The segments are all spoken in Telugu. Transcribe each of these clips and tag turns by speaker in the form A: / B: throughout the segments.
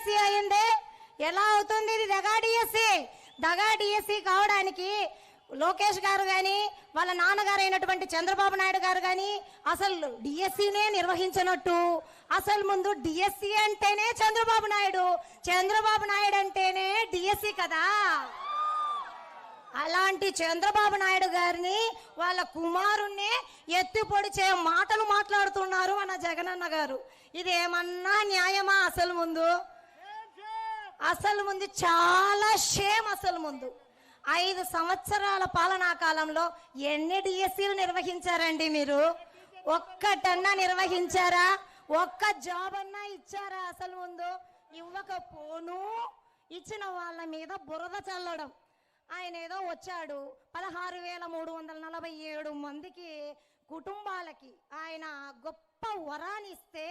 A: డిఎస్సి అయింది. ఎలా అవుతుంది ఇది? దగా డిఎస్సి. దగా డిఎస్సి కావడానికి లోకేష్ గారు కానీ వాళ్ళ నాన్నగారు అయినటువంటి చంద్రబాబు నాయుడు గారు కానీ అసలు డిఎస్సినే నిర్వహించినట్టు. అసలు ముందు డిఎస్సి అంటేనే చంద్రబాబు నాయుడు, చంద్రబాబు నాయుడు అంటేనే డిఎస్సి కదా. అలాంటి చంద్రబాబు నాయుడు గారిని వాళ్ళ కుమారుణ్ణి ఎత్తి పొడిచే మాటలు మాట్లాడుతున్నారు మన జగనన్న గారు. ఇదేమన్నా న్యాయమా? అసలు ముందు చాలా షేమ్. అసలు ముందు 5 సంవత్సరాల పాలనా కాలంలో ఎన్ని డిఎస్సీలు నిర్వహించారండి మీరు? ఒక్కటన్నా నిర్వహించారా? ఒక్క జాబ్ అన్నా ఇచ్చారా? అసలు ముందు ఇవ్వకపోను ఇచ్చిన వాళ్ళ మీద బురద చల్లడం. ఆయన ఏదో వచ్చాడు 16,347 మందికి కుటుంబాలకి ఆయన గొప్ప వరాన్ని ఇస్తే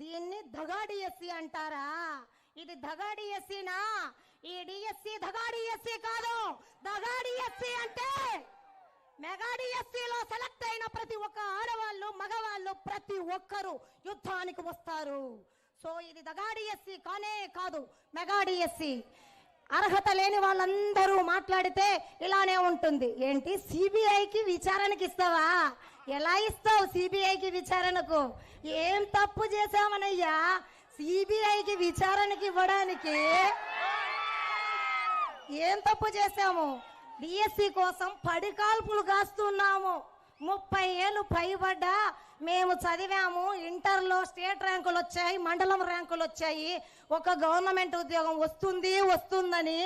A: దీన్ని దగా డిఎస్సి అంటారా? ఇది దగా డిఎస్సినా? ఈ డిఎస్సి దగా డిఎస్సి కాదు. దగా డిఎస్సి అంటే మెగా డిఎస్సిలో సెలెక్ట్ అయిన ప్రతి ఒక్క ఆడవాళ్ళు మగవాళ్ళు ప్రతి ఒక్కరు యుద్ధానికి వస్తారు. సో ఇది దగా డిఎస్సి కానే కాదు, మెగా డిఎస్సి. అర్హత లేని వాళ్ళందరూ మాట్లాడితే ఇలానే ఉంటుంది. ఏంటి సిబిఐకి విచారణకి ఇస్తావా? ఎలా ఇస్తావు సిబిఐకి విచారణకు? ఏం తప్పు చేశామనయ్యా సిబిఐకి విచారణకి ఇవ్వడానికి? ఏం తప్పు చేశాము? డిఎస్సి కోసం పడికాల్పులు కాస్తున్నాము. 30 ఏళ్ళు పైబడ్డా మేము చదివాము. ఇంటర్లో స్టేట్ ర్యాంకులు వచ్చాయి, మండలం ర్యాంకులు వచ్చాయి. ఒక గవర్నమెంట్ ఉద్యోగం వస్తుందని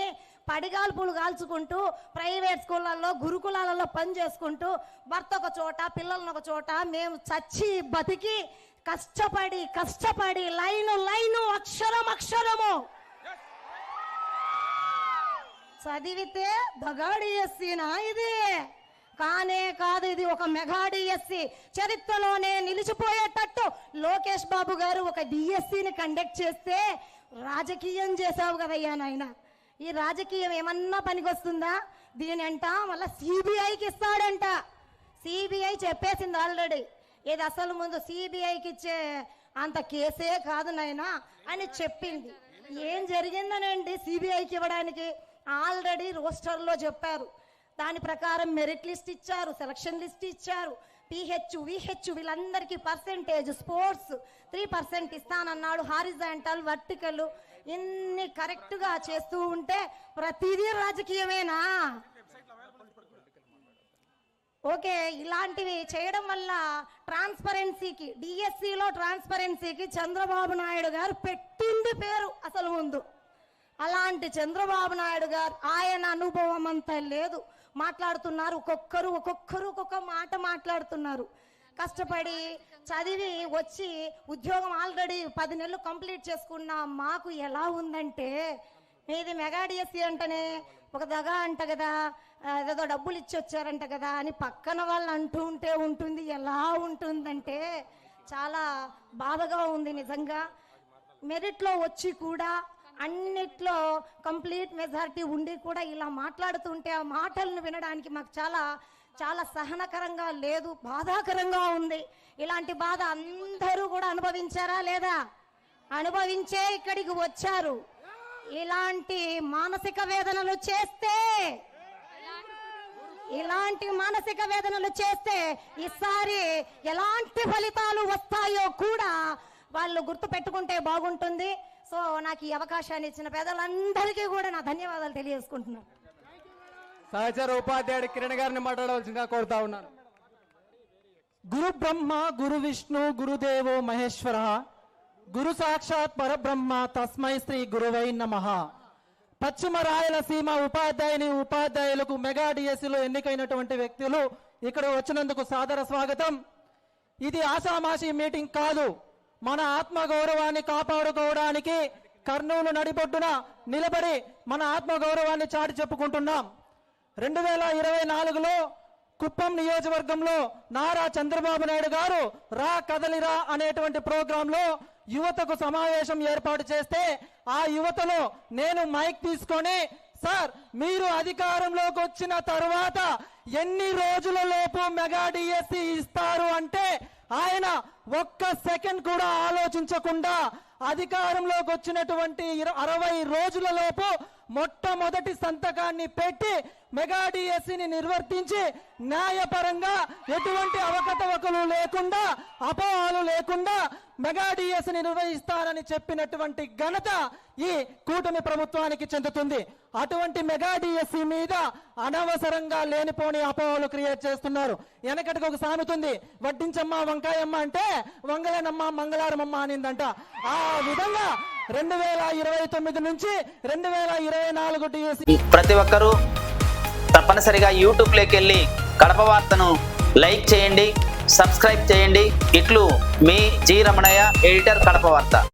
A: పడిగాల్పులు కాల్చుకుంటూ ప్రైవేట్ స్కూళ్ళల్లో గురుకులాలలో పని చేసుకుంటూ భర్త ఒక చోట పిల్లలను ఒక చోట మేము చచ్చి బతికి కష్టపడి లైను అక్షరము చదివితే దగా డిఎస్సినా ఇది? కానే కాదు, ఇది ఒక మెగా డిఎస్సి. చరిత్రలోనే నిలిచిపోయేటట్టు లోకేష్ బాబు గారు ఒక డిఎస్సిని కండక్ట్ చేస్తే రాజకీయం చేసావు కదయ్యా నాయన. ఈ రాజకీయం ఏమన్నా పనికొస్తుందా? దీనంట మళ్ళీ సిబిఐకి ఇస్తాడంట. సిబిఐ చెప్పేసింది ఆల్రెడీ. ఇది అసలు ముందు సిబిఐకి ఇచ్చే అంత కేసే కాదు నాయనా అని చెప్పింది. ఏం జరిగిందనండి సిబిఐకి ఇవ్వడానికి? ఆల్రెడీ రోస్టర్లో చెప్పారు. దాని ప్రకారం మెరిట్ లిస్ట్ ఇచ్చారు, సెలక్షన్ లిస్ట్ ఇచ్చారు. పిహెచ్ విహెచ్ వీళ్ళందరికీ పర్సెంటేజ్, స్పోర్ట్స్ 3% ఇస్తానన్నాడు. హారిజాంటల్ వర్టికల్ ఇన్ని కరెక్ట్గా చేస్తూ ఉంటే ప్రతిదీ రాజకీయమేనా? ఓకే, ఇలాంటివి చేయడం వల్ల ట్రాన్స్పరెన్సీకి, డిఎస్సిలో ట్రాన్స్పరెన్సీకి చంద్రబాబు నాయుడు గారు పెట్టింది పేరు అసలు ముందు. అలాంటి చంద్రబాబు నాయుడు గారు ఆయన అనుభవం అంతా లేదు. మాట్లాడుతున్నారు ఒక్కొక్క మాట మాట్లాడుతున్నారు. కష్టపడి చదివి వచ్చి ఉద్యోగం ఆల్రెడీ 10 నెలలు కంప్లీట్ చేసుకున్న మాకు ఎలా ఉందంటే, మీది మెగా డిఎస్సి అంటేనే ఒక దగా అంట కదా, ఏదో డబ్బులు ఇచ్చి వచ్చారంట కదా అని పక్కన వాళ్ళు అంటూ ఉంటే ఉంటుంది. ఎలా ఉంటుందంటే చాలా బాధగా ఉంది నిజంగా. మెరిట్లో వచ్చి కూడా అన్నిట్లో కంప్లీట్ మెజారిటీ ఉండి కూడా ఇలా మాట్లాడుతుంటే ఆ మాటలను వినడానికి మాకు చాలా సహనకరంగా లేదు, బాధాకరంగా ఉంది. ఇలాంటి బాధ అందరూ కూడా అనుభవించారా లేదా? అనుభవించే ఇక్కడికి వచ్చారు. ఇలాంటి మానసిక వేదనలు చేస్తే ఈసారి ఎలాంటి ఫలితాలు వస్తాయో కూడా వాళ్ళు గుర్తు పెట్టుకుంటే బాగుంటుంది. సో నాకు ఈ అవకాశాన్ని ఇచ్చిన పేదలందరికీ కూడా నా ధన్యవాదాలు తెలియజేసుకుంటున్నాను.
B: సహచర ఉపాధ్యాయుడు కిరణ్ గారిని మాట్లాడవలసిందిగా కోరుతా ఉన్నాను. గురు బ్రహ్మ గురు విష్ణు గురుదేవో మహేశ్వర గురు సాక్షాత్ పరబ్రహ్మ తస్మై శ్రీ గురువై నమః. పశ్చిమ రాయలసీమ ఉపాధ్యాయులకు మెగా డిఎస్సిలో ఎన్నికైనటువంటి వ్యక్తులు ఇక్కడ వచ్చినందుకు సాదర స్వాగతం. ఇది ఆషామాషి మీటింగ్ కాదు. మన ఆత్మగౌరవాన్ని కాపాడుకోవడానికి కర్నూలు నడిబొడ్డున నిలబడి మన ఆత్మగౌరవాన్ని చాటి చెప్పుకుంటున్నాం. 2024లో కుప్పం నియోజకవర్గంలో నారా చంద్రబాబు నాయుడు గారు రా కదలిరా అనేటువంటి ప్రోగ్రాంలో యువతకు సమావేశం ఏర్పాటు చేస్తే ఆ యువతలో నేను మైక్ తీసుకొని, సార్ మీరు అధికారంలోకి వచ్చిన తర్వాత ఎన్ని రోజుల లోపు మెగా డిఎస్సి ఇస్తారు అంటే ఆయన ఒక్క సెకండ్ కూడా ఆలోచించకుండా అధికారంలోకి వచ్చినటువంటి 60 రోజులలోపు మొట్టమొదటి సంతకాన్ని పెట్టి మెగా డిఎస్సిని నిర్వర్తించి న్యాయపరంగా ఎటువంటి అవకతవకలు లేకుండా అపోహలు లేకుండా మెగా డిఎస్సిని నిర్వహిస్తానని చెప్పినటువంటి ఘనత ఈ కూటమి ప్రభుత్వానికి చెందుతుంది. అటువంటి మెగా డిఎస్సి మీద అనవసరంగా లేనిపోని అపోహలు క్రియేట్ చేస్తున్నారు. వెనకటికి ఒక సామెత ఉంది, వడ్డించమ్మ వంకాయమ్మ అంటే వంగలేనమ్మ మంగళారమమ్మ అనిందంట. ఆ విధంగా 2029 నుంచి 2024 డిఎస్సి
C: ప్రతి ఒక్కరూ తప్పనిసరిగా యూట్యూబ్లోకి వెళ్ళి కడప వార్తను లైక్ చేయండి, సబ్స్క్రైబ్ చేయండి. ఇట్లు మీ జి రమణయ్య, ఎడిటర్, కడప వార్త.